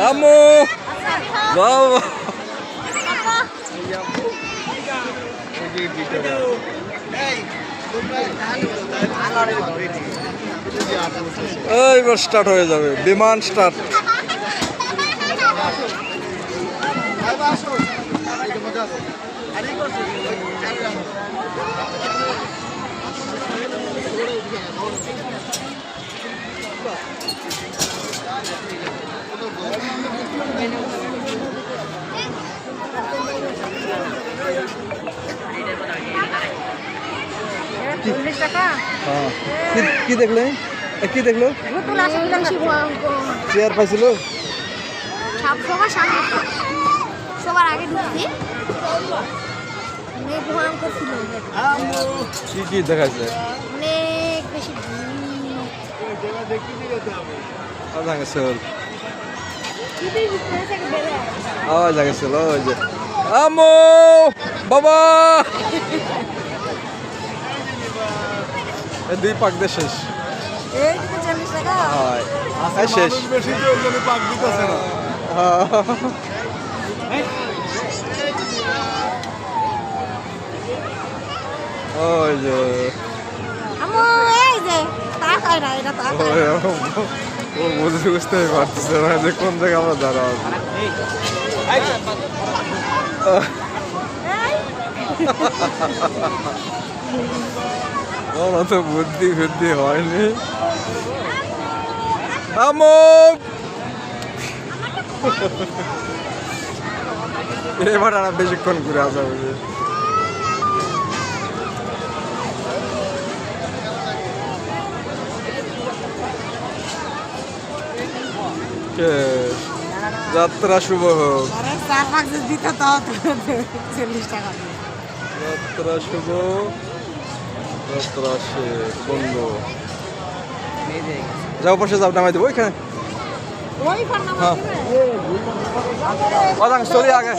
আম্মু বাবা এইবার স্টার্ট হয়ে যাবে, বিমান স্টার্ট। কি দেখলে, কি দেখলো? চেয়ার পাইছিল সবার আগে ঢুকছি ভয়ঙ্কর ছিল। কি দেখাচ্ছে? অনেক বেশি জাগেছিল ওই যে আম্মু বাবা দুই পাক দিয়ে শেষ। শেষ ওই যে ও বুঝতে পারতেছে না যে কোন জায়গায় আমরা দাঁড়া ওরা তো বুদ্ধি বুদ্ধি হয়নি। এবার আর বেশিক্ষণ ঘুরে আসা হবে। যাত্রা শুভ হোক, যাত্রা শুভ, যাত্রা শেষ বন্ধ। যাও পাশে যাও, নামাই দেবো ওইখানে। হ্যাঁ চলে আগে